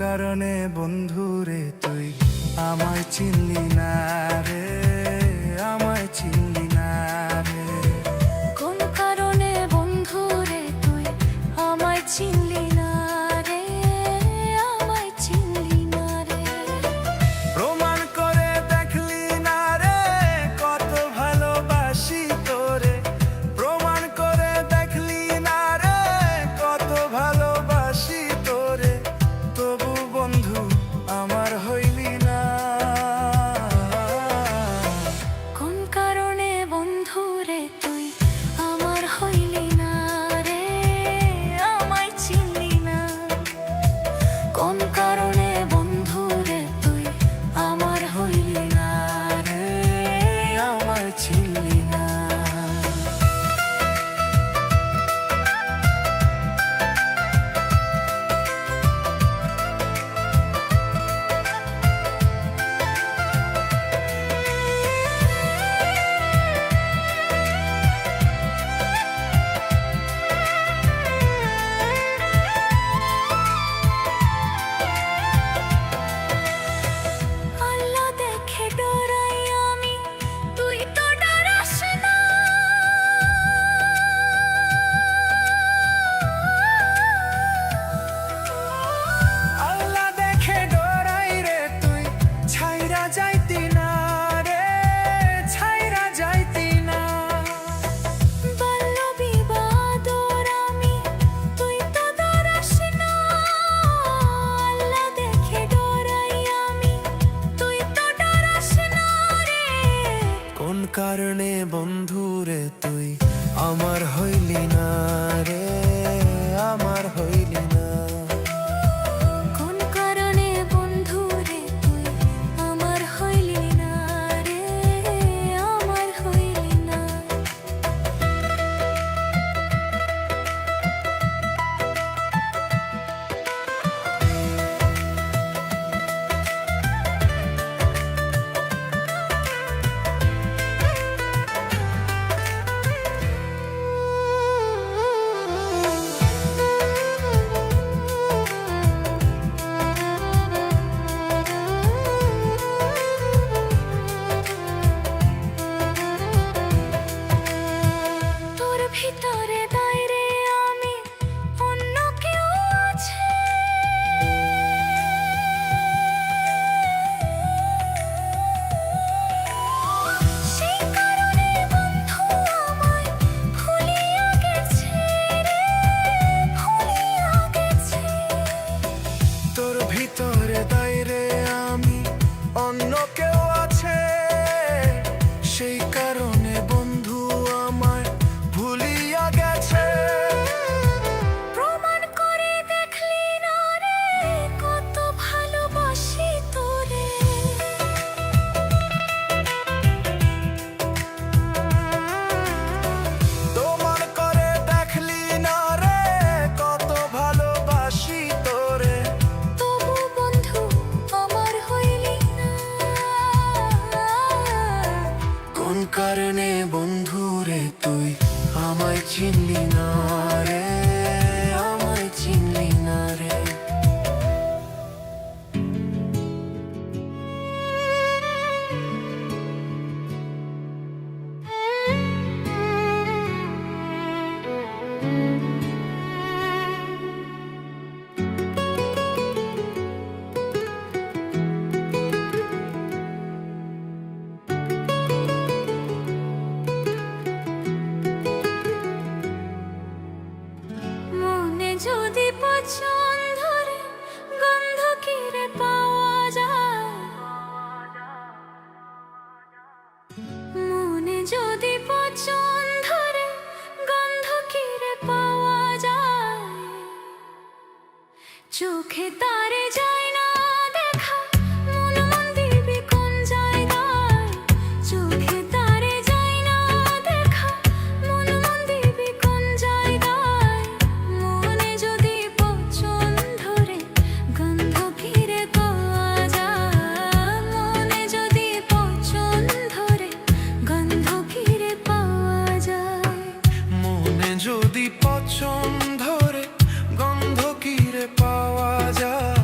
কারণে বন্ধুরে তুই আমায় চিনলি না রে, আমায় চিনলি না রে। কোন কারণে বন্ধুরে তুই আমায় চিনলি না রে, আমায় চিনলি না রে। প্রমাণ করে দেখলি না রে কত ভালোবাসি তোরে, প্রমাণ করে দেখলি না রে কত ভালোবাসি তোরে, তবু বন্ধু আমার হইলি না। কোন কারণে বন্ধুরে তুই আমার হইলি না রে, আমায় চিনলি না। কোন কারণে বন্ধুরে তুই আমার হইলি না রে, আমায় চিনলি না। আল্লাহ দেখে ডরাই আমি, তুই তো ডরাস না। আল্লাহ দেখে ডরাই রে তুই ছাইরা যাইতি না রে, ছাইরা যাইতি না। বাল্য বিবাদর আমি, তুই তো ডরাস না। আল্লাহ দেখে ডরাই আমি, তুই তো ডরাস না রে। কোন কারণে বন্ধুরে তুই আমার হইলি না রে, আমার হইলি না। কোন কারণে বন্ধুরে তুই আমার হইলি না রে, আমার হইলি না। তোর ভিতরে দাইরে আমি, অন্য কেউ আছে। সেই কারণে বন্ধু আমায় ভুলিয়া গেছে রে, ভুলিয়া গেছে। তোর ভিতরে দাইরে আমি, অন্য কেউ আছে, সেই কারণে বন্ধু আমায় ভুলিয়া গেছে। প্রমাণ করে দেখলি না রে কত ভালোবাসি তোরে। তোমার করে দেখলি না রে কত ভালোবাসি তোরে, তবু বন্ধু আমার হইলি না। কোন কারণে বন্ধু রে তুই আমায় চিনলি না রে, আমায় চিনলি না রে। মনে যদি পছন্দ ধরে গন্ধ কিরে পাওয়া যায়, মনে যদি পছন্দ ধরে গন্ধ কিরে পাওয়া যায়। চোখে তারে যায় না দেখা, মন মন দিবি কোন জায়গায়। চোখে তারে যায় না দেখা, মন মন দিবি কোন জায়গায়। মনে যদি পছন্দ ধরে গন্ধ কিরে পাওয়া যায়, মনে যদি পছন্দ ধরে গন্ধ কিরে পাওয়া যায়। মনে যদি পছন্দ ধরে গন্ধ কিরে পাওয়া যায়,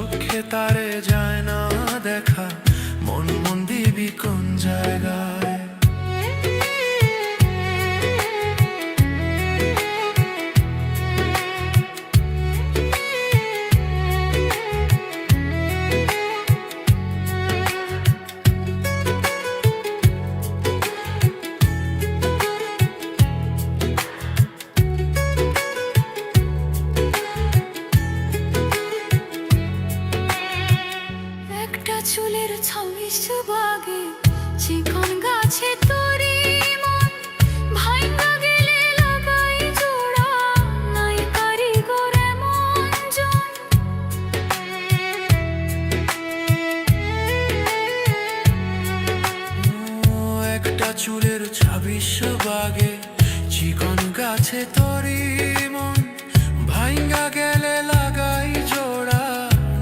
চোখে তারে যায় না দেখা, মন মন দিবি কোন জায়গায়? একটা চুলের ছামিস বাগে চিকন গাছে তরি মন ভাঙা গেলে লাগাই জোড়া নাই কারিগর এমন জন। একটা চুলের 26 বাগে চিকন গাছে তরি মন ভাঙ্গা গেলে লাগাই জোড়া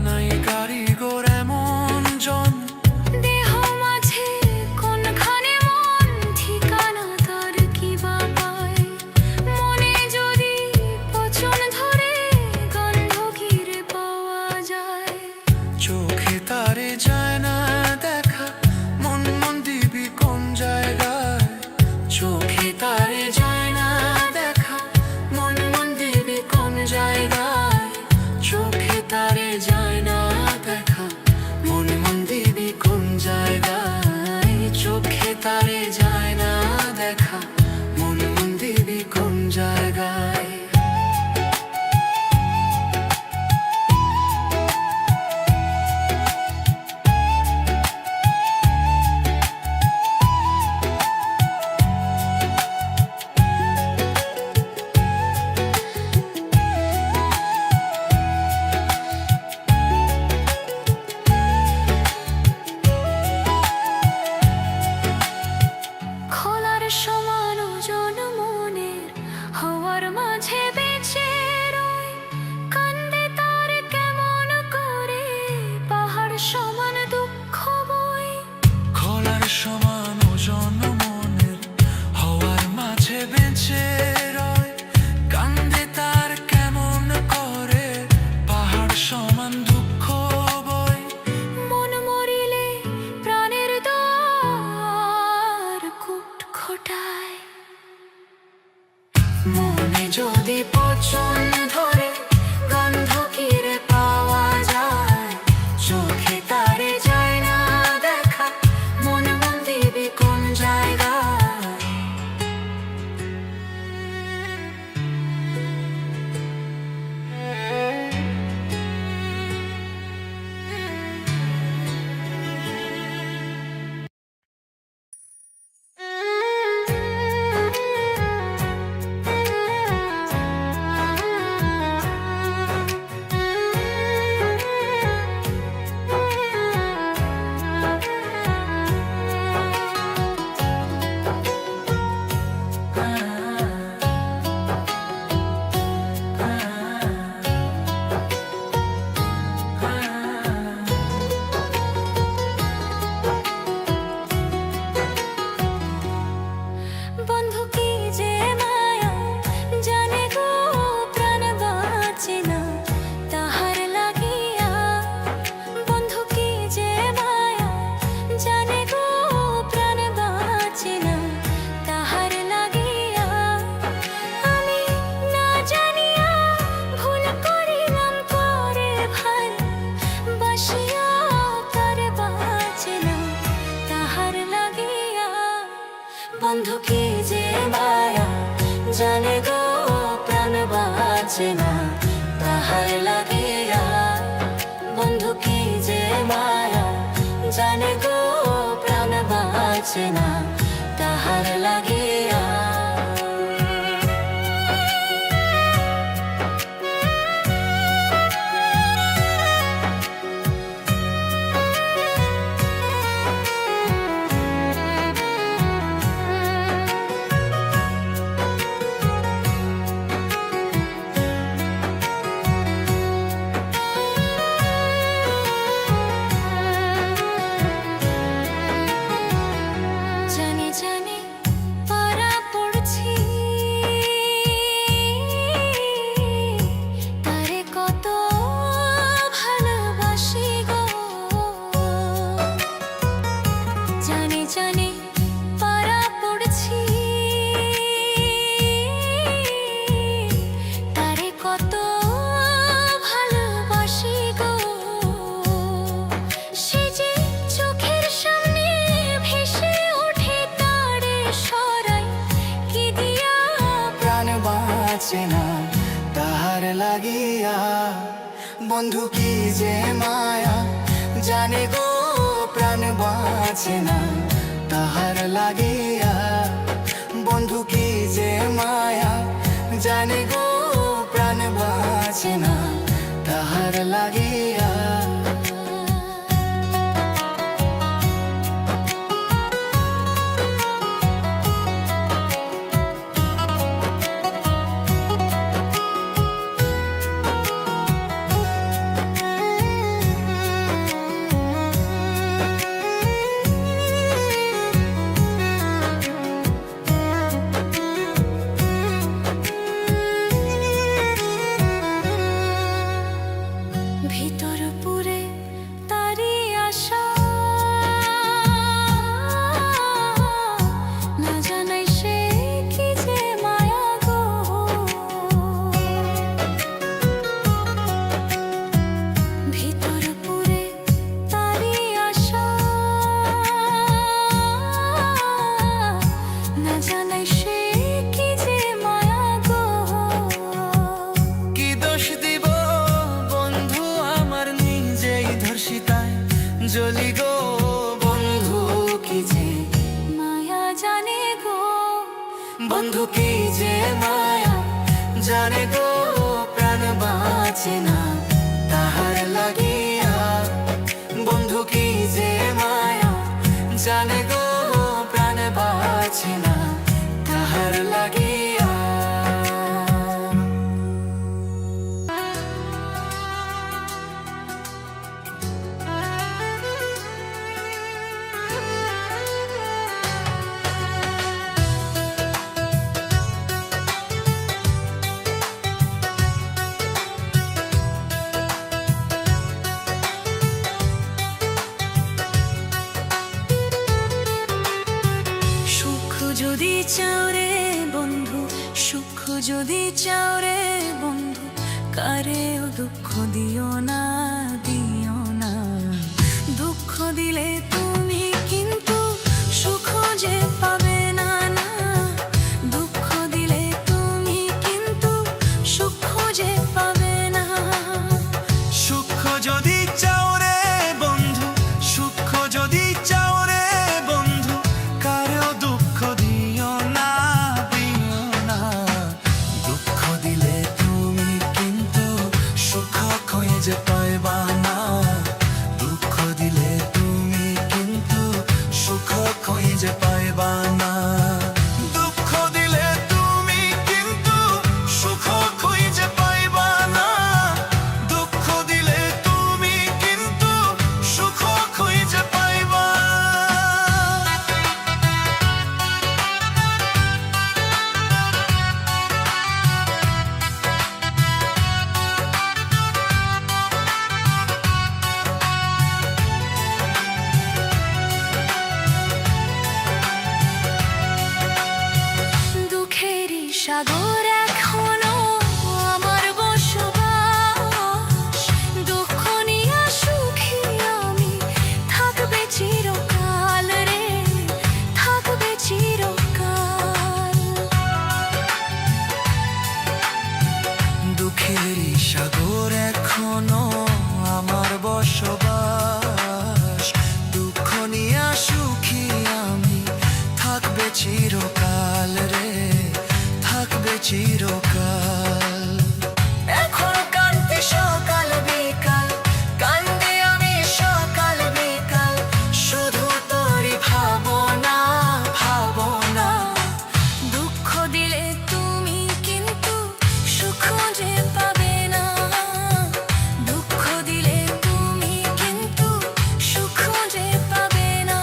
নাই কারিগর এমন জন। দেহ মাঝে কোনখানে মন ঠিকানা তার কি বা পায়, মনে যদি পচন ধরে গন্ধ ঘিরে পাওয়া যায়। চোখে তারে যায় না দেখা, মন মন দিবি কোন জায়গায়? চোখে তারে যায় না দেখা, মন মন দিবি কোন জায়গায়? চোখে তারে যায় না দেখা, মন মন দিবি কোন জায়গায়? চোখে তারে যায় না দেখা, মন মন দিবি কোন জায়গায়? খোলার সমান ওজন মনের হওয়ার মাঝে বেঁচে রয়, কান্দে তার কেমন করে পাহাড় সমান দুঃখ বই। খোলার সমান ওজন মনের হওয়ার মাঝে বেঁচে রয়, কান্দে তার কেমন করে পাহাড় সমান দুঃখ বই। মন মরিলে প্রাণের দ্বার কুটখোটায়, মনে যদি পচন ধরে গন্ধ কিরে পাওয়া যায়। চোখে তারে যায় না দেখা, মন মন দিবি কোন জায়গায়? বন্ধু কি যে মায়া জানে গো প্রাণ বাঁচে না তাহার লাগিয়া। বন্ধু কি যে মায়া জানে গো প্রাণ বাঁচে না তাহার লাগিয়া। আমি না জানিয়া ভুল করিলাম করে ভাই বাসিয়া তার বাঁচে না তাহার লাগিয়া। বন্ধু কি যে মায়া জানে গো প্রাণ বাঁচে না তাহার লাগিয়া। বন্ধু কি যে মায়া জানে গো প্রাণ বাঁচে না তাহার লাগিয়া। জানি জানি বন্ধু কি যে মায়া, জানে গো প্রাণ বাঁচে না তাহার লাগিয়া। বন্ধু কি যে মায়া, জানে গো প্রাণ বাঁচে না তাহার লাগিয়া। ভিতর পুরে তারি আশা, না জানাই সে কি যে মায়া গো। ভিতর পুরে তারি আশা, না জানাই সে কি যে মায়া গো। কি দোষ দিব বন্ধু আমার, নিজেই ধর্ষিতায় জ্বলি গো। বন্ধু কি যে মায়া জানে গো, বন্ধু কি যে মায়া, জানে গো প্রাণ বাঁচে না তাহার লাগিয়া। বন্ধু কি যে মায়া, জানে গো প্রাণ বাঁচে না তাহার লাগিয়া। সুখ যদি চাও রে বন্ধু, সুখ যদি চাও রে বন্ধু, কারেও দুঃখ দিও না, দিও না। দুঃখ দিলে তুমি কিন্তু সুখ যে পাবে না, না। দুঃখ দিলে তুমি কিন্তু সুখ যে পাবে না। সুখ যদি চাও রে বন্ধু, সুখ যদি চাও রে বন্ধু, কারো দুঃখ দিও না, দিও না। দুঃখ দিলে তুমি কিন্তু সুখ খুঁজে পাইবা না। দুঃখ দিলে তুমি কিন্তু সুখ খুঁজে পাইবা না। দুঃখ দিলে তুমি কিন্তু সুখ খুঁজে পাইবা না। দুঃখ দিলে তুমি কিন্তু সুখ খুঁজে পাইবা। দুঃখেরই সাগর এখনো আমার বসবাস, দুঃখ নিয়ে সুখী আমি থাকবে চিরকাল রে, থাকবে চিরকাল। দুঃখেরই সাগর এখনো আমার বসবাস, দুঃখ নিয়ে সুখী আমি থাকবে চিরকাল রে, থাকবে চিরকাল। এখন কান্দি সকাল বিকাল, কান্দি আমি সকাল বিকাল, শুধু তোরই ভাবনা, ভাবনা। দুঃখ দিলে তুমি কিন্তু সুখ যে পাবে না। দুঃখ দিলে তুমি কিন্তু সুখ যে পাবে না।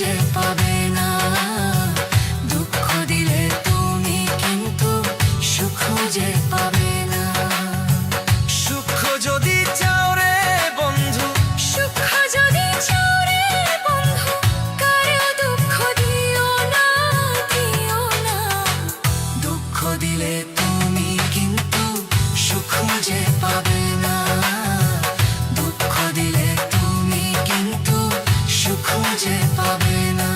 খুঁজে পাবে না। দুঃখ দিলে তুমি কিন্তু সুখ খুঁজে পাবে না। সুখ যদি চাও রে বন্ধু, সুখ যদি চাও রে বন্ধু, কারো দুঃখ দিও না, দিও না। দুঃখ দিলে তুমি কিন্তু সুখ খুঁজে পাবে না। দুঃখ দিলে তুমি কিন্তু সুখ খুঁজে পাবে না।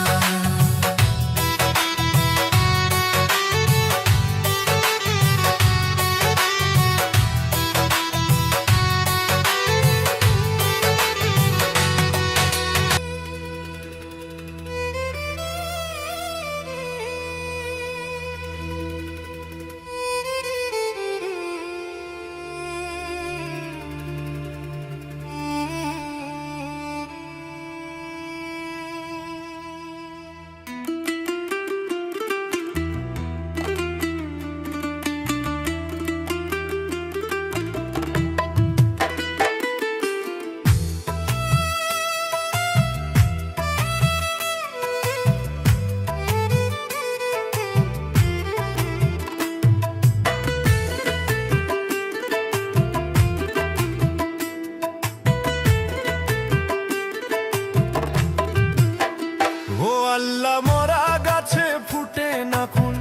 ও আল্লাহ, মরা গাছে ফুটে না ফুল,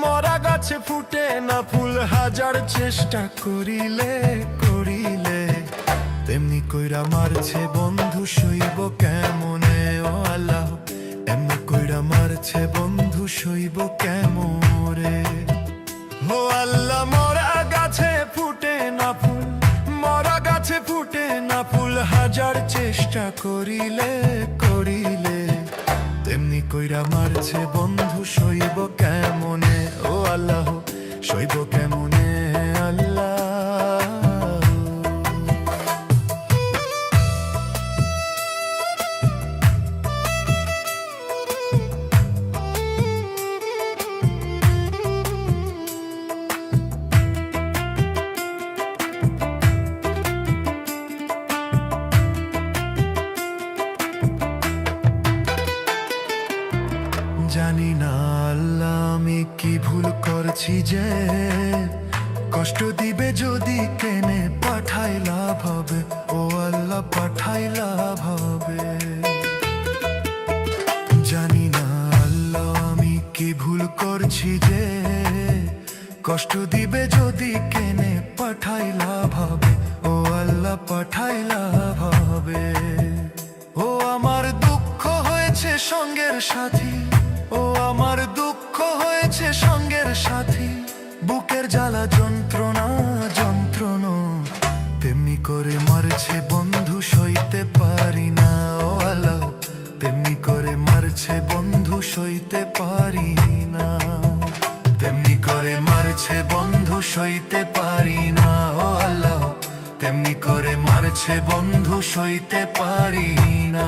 মরা গাছে ফুটে না ফুল, হাজার চেষ্টা করিলে করিলে তেমনি কইরা মারছে বন্ধু সইব কেমনে। ও আল্লাহ, এমনি কইরা মারছে বন্ধু সইব কেমনে। ও আল্লাহ, মরা গাছে ফুটে না ফুল, মরা গাছে ফুটে না ফুল, হাজার চেষ্টা করিলে করিলে তেমনি কইরা মারছে বন্ধু সইব কেমনে। ও আল্লাহ, সইব কেমনে আল্লাহ। জানি না আল্লাহ আমি কি ভুল করছি যে কষ্ট দিবে যদি কেনে পাঠাই লাভ হবে। ও আল্লাহ, পাঠাই লাভ হবে। জানি না আল্লাহ আমি কি ভুল করছি যে কষ্ট দিবে যদি কেনে পাঠাই লাভ হবে। ও আল্লাহ, পাঠাই লাভ হবে। ও আমার দুঃখ হয়েছে সঙ্গের সাথী, ও আমার দুঃখ হয়েছে সঙ্গের সাথী, বুকের জ্বালা যন্ত্রণা যন্ত্রণা তেমনি করে মারছে বন্ধু সইতে পারি না। ও আল্লাহ, তেমনি করে মারছে বন্ধু সইতে পারি না। তেমনি করে মারছে বন্ধু সইতে পারি না। ও আল্লাহ, তেমনি করে মারছে বন্ধু সইতে পারি না।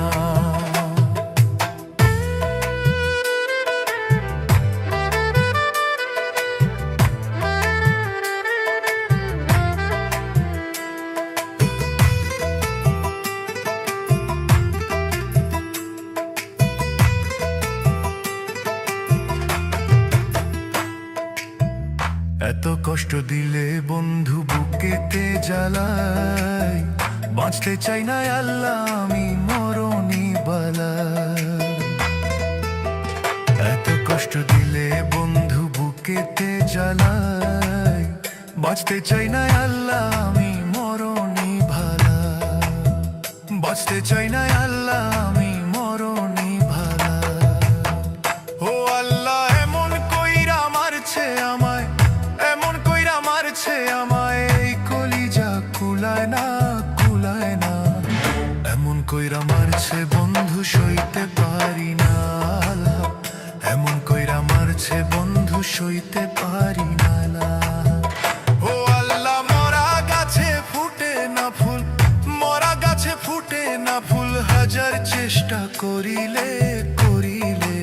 এত কষ্ট দিলে বন্ধু বুকেতে জ্বালাই, বাঁচতে চাই না আল্লাহ আমি মরণি বালাই। এত কষ্ট দিলে বন্ধু বুকেতে জ্বালাই, বাঁচতে চাই না আল্লাহ আমি মরণি ভালা। বাঁচতে চাই না আল্লাহ আমি মরণি ভালা। ও আল্লাহ, এমন কইরা মারছে আমায়, এমন কইরা মারছে আমায়, এই কলিজা কুলায় না কুলায় না। এমন কইরা মারছে বন্ধু সইতে পারি না আল্লাহ, এমন কইরা মারছে বন্ধু সইতে পারি না। ও আল্লাহ, মরা গাছে ফুটে না ফুল, মরা গাছে ফুটে না ফুল, হাজার চেষ্টা করিলে করিলে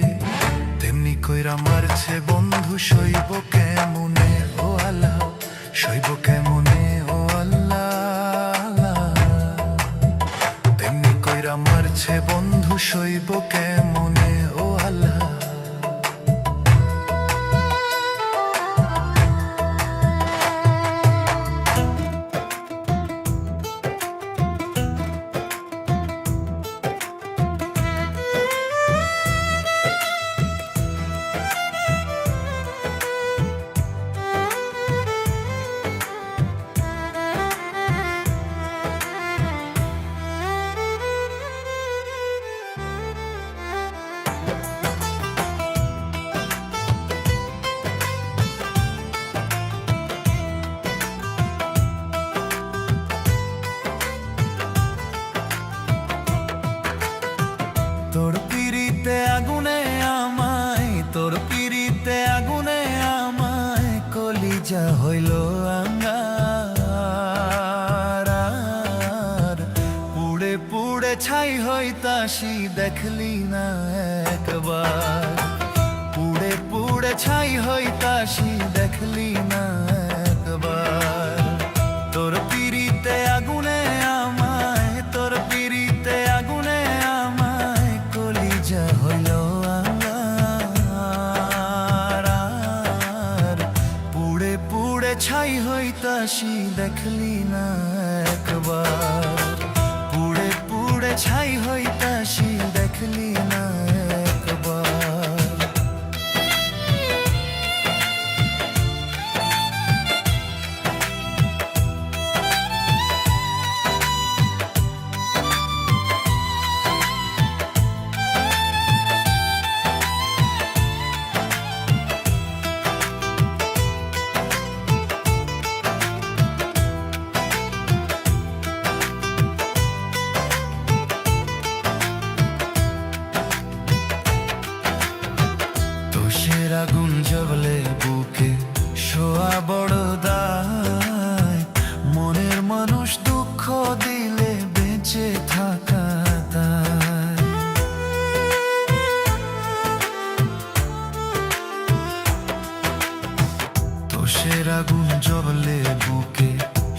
তেমনি কইরা মারছে বন্ধু সইব কেমনে। ও আল্লাহ, সইব কেমনে। ও আল্লাহ, তেমনি কইরা মারছে বন্ধু সইব কেমনে। হইতাসি দেখলি না একবার, পুড়ে পুড়ে ছাই হইতাসি দেখলি না একবার। তোর পিড়িতে আগুনে আমায়, তোর পিড়িতে আগুনে আমায় কলিজা হইল আঙ্গার। পুড়ে পুড়ে ছাই হইতাসি দেখলি না একবার, পুড়ে পুড়ে ছাই হইতাসি দেখলি না একবার। তোষের আগুন জ্বলে বুকে শোয়া বড় দায়, মনের মানুষ দুঃখ দিলে বেঁচে থাকা দায়। তোষের আগুন জ্বলে বুকে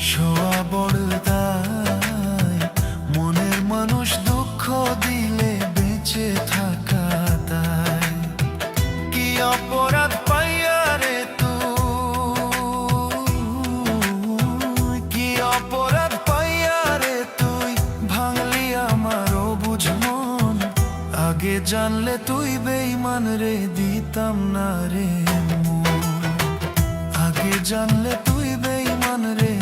শোয়া বড় দায়, মনের মানুষ দুঃখ দিলে বেঁচে থাকা দায়। কি অপরাধ পাইয়া রে তুই, কি অপরাধ পাইয়া রে তুই ভাঙলি আমার অবুঝ মন। আগে জানলে তুই বেঈমান রে দিতাম না রে মন, আগে জানলে তুই বেঈমান রে